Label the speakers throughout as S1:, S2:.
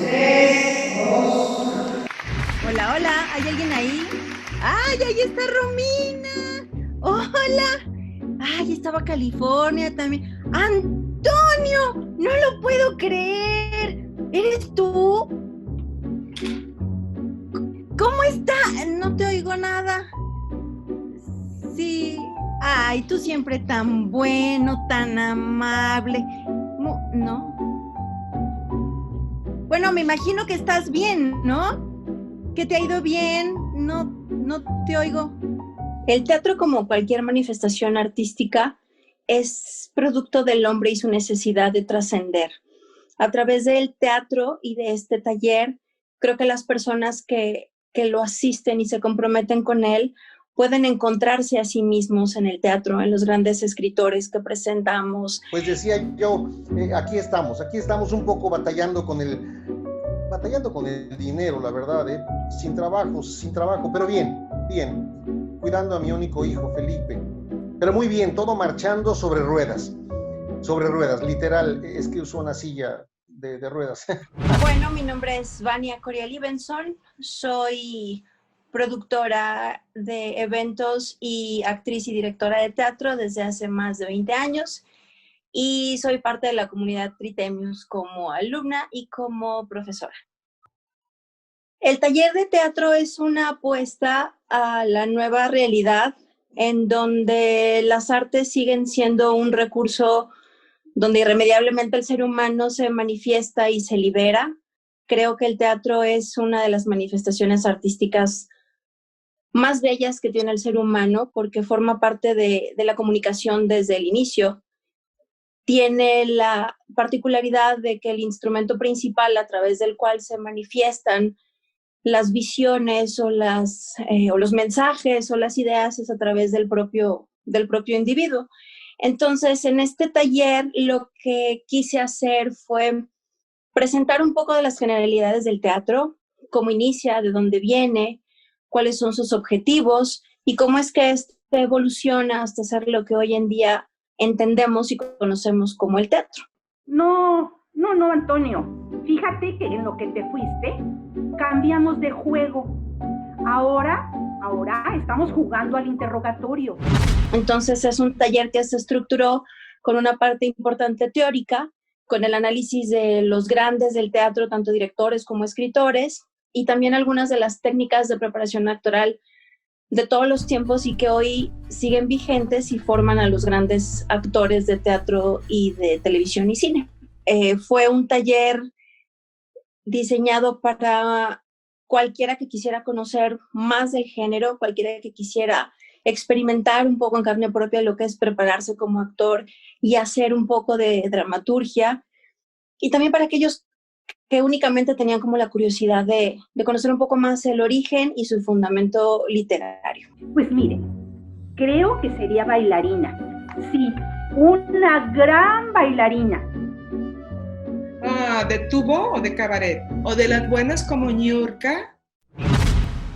S1: Tres, dos.
S2: Hola, hola, ¿hay alguien ahí? ¡Ay, ahí está Romina! ¡Hola! ¡Ay, estaba California también! ¡Antonio! ¡No lo puedo creer! ¿Eres tú? ¿Cómo está? No te oigo nada. Sí. Ay, tú siempre tan bueno, tan amable. ¿No? Bueno, me imagino que estás bien, ¿no? Que te ha ido bien. No te oigo.
S3: El teatro, como cualquier manifestación artística, es producto del hombre y su necesidad de trascender. A través del teatro y de este taller, creo que las personas que lo asisten y se comprometen con él pueden encontrarse a sí mismos en el teatro, en los grandes escritores que presentamos.
S4: Pues decía yo, aquí estamos un poco batallando con el dinero, la verdad, sin trabajo, pero bien, cuidando a mi único hijo, Felipe. Pero muy bien, todo marchando sobre ruedas, literal, es que uso una silla de ruedas.
S3: Bueno, mi nombre es Vania Coriel Benson, soy productora de eventos y actriz y directora de teatro desde hace más de 20 años y soy parte de la comunidad Tritemius como alumna y como profesora. El taller de teatro es una apuesta a la nueva realidad en donde las artes siguen siendo un recurso donde irremediablemente el ser humano se manifiesta y se libera. Creo que el teatro es una de las manifestaciones artísticas más bellas que tiene el ser humano porque forma parte de la comunicación desde el inicio. Tiene la particularidad de que el instrumento principal a través del cual se manifiestan las visiones o los mensajes o las ideas es a través del propio individuo. Entonces, en este taller lo que quise hacer fue presentar un poco de las generalidades del teatro, cómo inicia, de dónde viene, cuáles son sus objetivos y cómo es que este evoluciona hasta ser lo que hoy en día entendemos y conocemos como el teatro.
S5: No, Antonio. Fíjate que en lo que te fuiste, cambiamos de juego. Ahora estamos jugando al interrogatorio.
S3: Entonces es un taller que se estructuró con una parte importante teórica, con el análisis de los grandes del teatro, tanto directores como escritores, y también algunas de las técnicas de preparación actoral de todos los tiempos y que hoy siguen vigentes y forman a los grandes actores de teatro y de televisión y cine. Fue un taller diseñado para cualquiera que quisiera conocer más del género, cualquiera que quisiera experimentar un poco en carne propia lo que es prepararse como actor y hacer un poco de dramaturgia. Y también para aquellos que únicamente tenían como la curiosidad de conocer un poco más el origen y su fundamento literario.
S5: Pues mire, creo que sería bailarina. Sí, una gran bailarina.
S1: ¿De tubo o de cabaret? ¿O de las buenas como Niurka?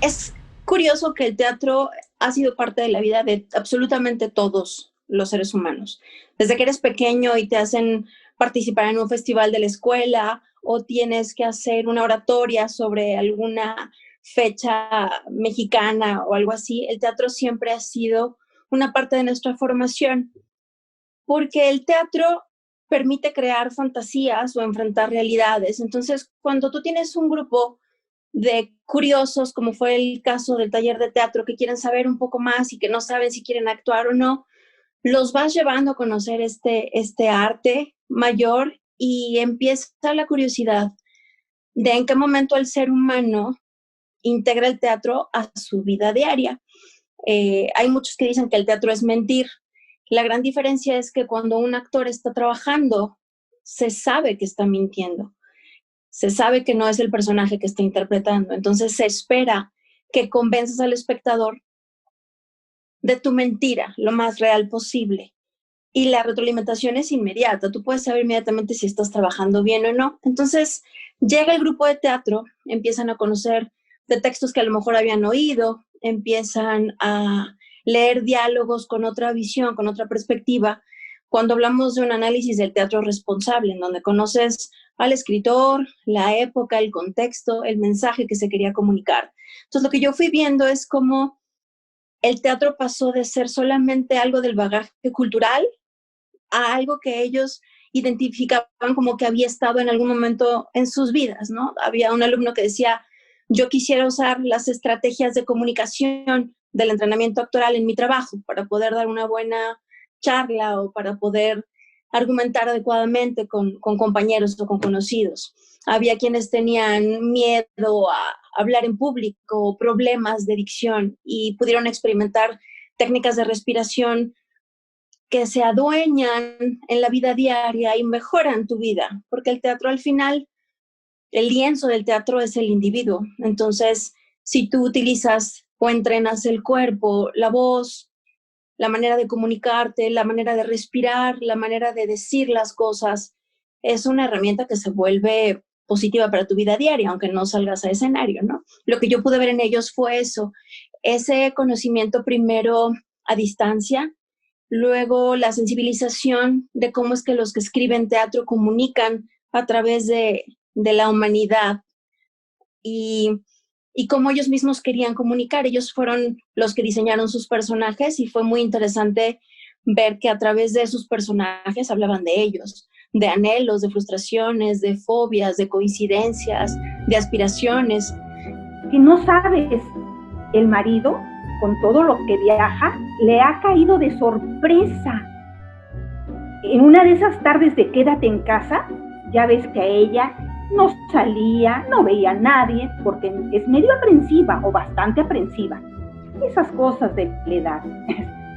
S3: Es curioso que el teatro ha sido parte de la vida de absolutamente todos los seres humanos. Desde que eres pequeño y te hacen participar en un festival de la escuela o tienes que hacer una oratoria sobre alguna fecha mexicana o algo así, el teatro siempre ha sido una parte de nuestra formación, porque el teatro permite crear fantasías o enfrentar realidades. Entonces, cuando tú tienes un grupo de curiosos, como fue el caso del taller de teatro, que quieren saber un poco más y que no saben si quieren actuar o no, los vas llevando a conocer este arte mayor y empieza la curiosidad de en qué momento el ser humano integra el teatro a su vida diaria. Hay muchos que dicen que el teatro es mentir. La gran diferencia es que cuando un actor está trabajando, se sabe que está mintiendo. Se sabe que no es el personaje que está interpretando. Entonces se espera que convenzas al espectador de tu mentira lo más real posible. Y la retroalimentación es inmediata. Tú puedes saber inmediatamente si estás trabajando bien o no. Entonces llega el grupo de teatro, empiezan a conocer de textos que a lo mejor habían oído, empiezan a leer diálogos con otra visión, con otra perspectiva, cuando hablamos de un análisis del teatro responsable, en donde conoces al escritor, la época, el contexto, el mensaje que se quería comunicar. Entonces, lo que yo fui viendo es cómo el teatro pasó de ser solamente algo del bagaje cultural a algo que ellos identificaban como que había estado en algún momento en sus vidas, ¿no? Había un alumno que decía, yo quisiera usar las estrategias de comunicación del entrenamiento actoral en mi trabajo para poder dar una buena charla o para poder argumentar adecuadamente con compañeros o con conocidos. Había quienes tenían miedo a hablar en público, problemas de dicción y pudieron experimentar técnicas de respiración que se adueñan en la vida diaria y mejoran tu vida, porque el teatro al final, el lienzo del teatro es el individuo. Entonces, si tú utilizas o entrenas el cuerpo, la voz, la manera de comunicarte, la manera de respirar, la manera de decir las cosas, es una herramienta que se vuelve positiva para tu vida diaria, aunque no salgas a escenario, ¿no? Lo que yo pude ver en ellos fue eso, ese conocimiento primero a distancia, luego la sensibilización de cómo es que los que escriben teatro comunican a través de la humanidad y cómo ellos mismos querían comunicar. Ellos fueron los que diseñaron sus personajes y fue muy interesante ver que a través de sus personajes hablaban de ellos, de anhelos, de frustraciones, de fobias, de coincidencias, de aspiraciones.
S5: Si no sabes, el marido, con todo lo que viaja, le ha caído de sorpresa. En una de esas tardes de quédate en casa, ya ves que a ella no salía, no veía a nadie, porque es medio aprensiva o bastante aprensiva. Esas cosas de la edad.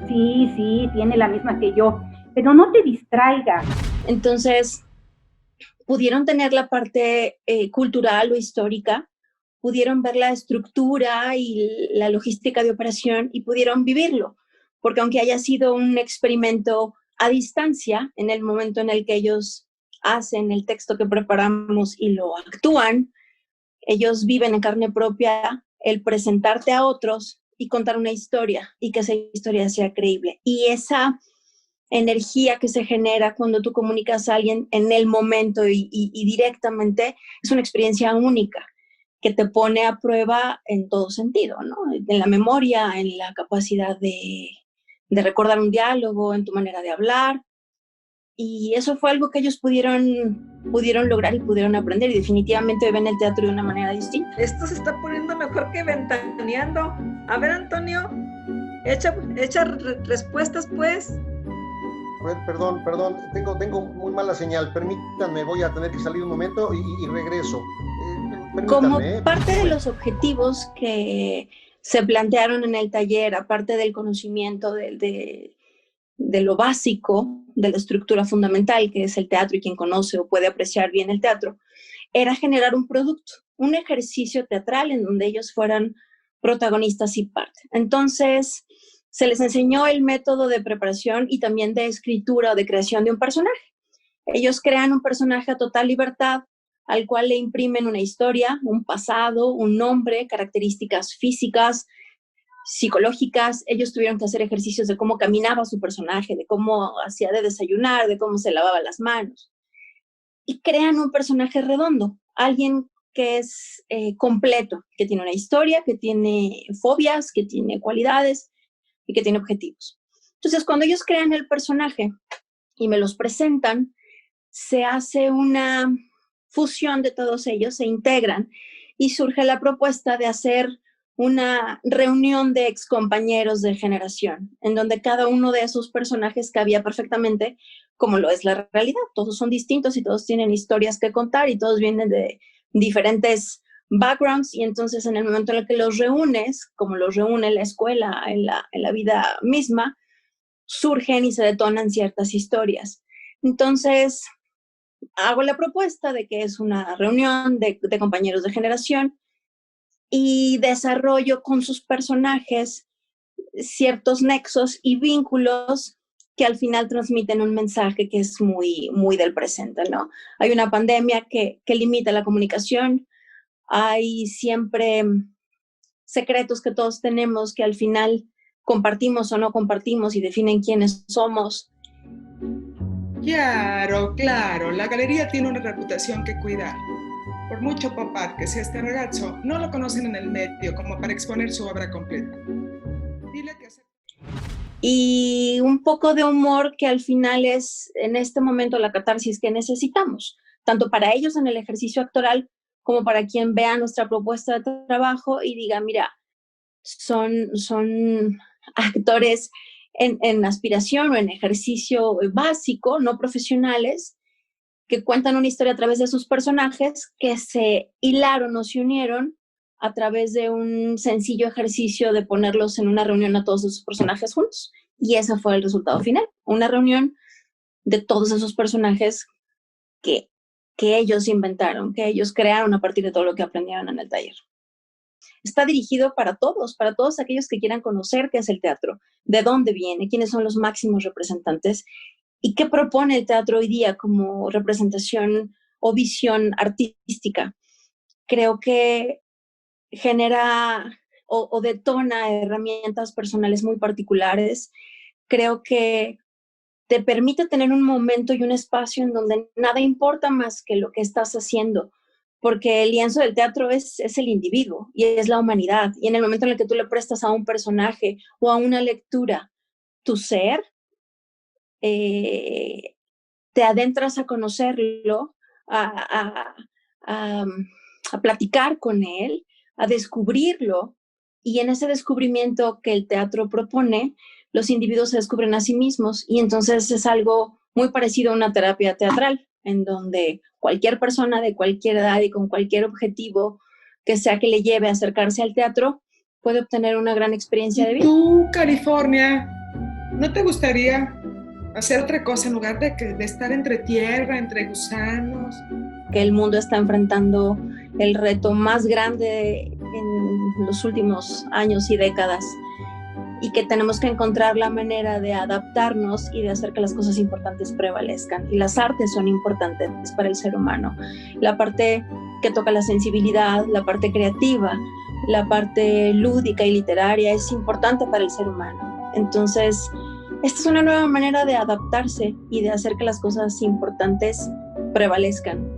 S5: Sí, tiene la misma que yo, pero no te distraigas.
S3: Entonces, pudieron tener la parte cultural o histórica, pudieron ver la estructura y la logística de operación y pudieron vivirlo, porque aunque haya sido un experimento a distancia, en el momento en el que ellos hacen el texto que preparamos y lo actúan, ellos viven en carne propia el presentarte a otros y contar una historia y que esa historia sea creíble. Y esa energía que se genera cuando tú comunicas a alguien en el momento y directamente es una experiencia única que te pone a prueba en todo sentido, ¿no? En la memoria, en la capacidad de recordar un diálogo, en tu manera de hablar. Y eso fue algo que ellos pudieron lograr y pudieron aprender, y definitivamente ven el teatro de una manera distinta.
S6: Esto se está poniendo mejor que ventaneando. A ver, Antonio, echa respuestas, pues.
S4: Perdón, tengo muy mala señal. Permítanme, voy a tener que salir un momento y regreso.
S3: Como parte de los objetivos que se plantearon en el taller, aparte del conocimiento de lo básico, de la estructura fundamental, que es el teatro, y quien conoce o puede apreciar bien el teatro, era generar un producto, un ejercicio teatral en donde ellos fueran protagonistas y parte. Entonces, se les enseñó el método de preparación y también de escritura o de creación de un personaje. Ellos crean un personaje a total libertad, al cual le imprimen una historia, un pasado, un nombre, características físicas, psicológicas. Ellos tuvieron que hacer ejercicios de cómo caminaba su personaje, de cómo hacía de desayunar, de cómo se lavaba las manos. Y crean un personaje redondo, alguien que es completo, que tiene una historia, que tiene fobias, que tiene cualidades y que tiene objetivos. Entonces, cuando ellos crean el personaje y me los presentan, se hace una fusión de todos ellos, se integran y surge la propuesta de hacer una reunión de excompañeros de generación, en donde cada uno de esos personajes cabía perfectamente como lo es la realidad. Todos son distintos y todos tienen historias que contar y todos vienen de diferentes backgrounds, y entonces en el momento en el que los reúnes, como los reúne la escuela en la vida misma, surgen y se detonan ciertas historias. Entonces, hago la propuesta de que es una reunión de compañeros de generación y desarrollo con sus personajes ciertos nexos y vínculos que al final transmiten un mensaje que es muy, muy del presente, ¿no? Hay una pandemia que limita la comunicación, hay siempre secretos que todos tenemos que al final compartimos o no compartimos y definen quiénes somos.
S1: Claro, claro, la galería tiene una reputación que cuidar. Por mucho papá que sea este ragazzo, no lo conocen en el medio como para exponer su obra completa. Dile que hace...
S3: Y un poco de humor que al final es en este momento la catarsis que necesitamos, tanto para ellos en el ejercicio actoral como para quien vea nuestra propuesta de trabajo y diga, mira, son actores en aspiración o en ejercicio básico, no profesionales, que cuentan una historia a través de sus personajes que se hilaron o se unieron a través de un sencillo ejercicio de ponerlos en una reunión a todos esos personajes juntos. Y ese fue el resultado final, una reunión de todos esos personajes que ellos inventaron, que ellos crearon a partir de todo lo que aprendieron en el taller. Está dirigido para todos aquellos que quieran conocer qué es el teatro, de dónde viene, quiénes son los máximos representantes y qué propone el teatro hoy día como representación o visión artística. Creo que genera o detona herramientas personales muy particulares. Creo que te permite tener un momento y un espacio en donde nada importa más que lo que estás haciendo, porque el lienzo del teatro es el individuo y es la humanidad. Y en el momento en el que tú le prestas a un personaje o a una lectura tu ser, te adentras a conocerlo, a platicar con él, a descubrirlo, y en ese descubrimiento que el teatro propone, los individuos se descubren a sí mismos, y entonces es algo muy parecido a una terapia teatral, en donde cualquier persona de cualquier edad y con cualquier objetivo que sea que le lleve a acercarse al teatro, puede obtener una gran experiencia de vida.
S1: ¿Tú, California, no te gustaría hacer otra cosa en lugar de estar entre tierra, entre gusanos?
S3: Que el mundo está enfrentando el reto más grande en los últimos años y décadas y que tenemos que encontrar la manera de adaptarnos y de hacer que las cosas importantes prevalezcan. Y las artes son importantes para el ser humano. La parte que toca la sensibilidad, la parte creativa, la parte lúdica y literaria es importante para el ser humano. Entonces, esta es una nueva manera de adaptarse y de hacer que las cosas importantes prevalezcan.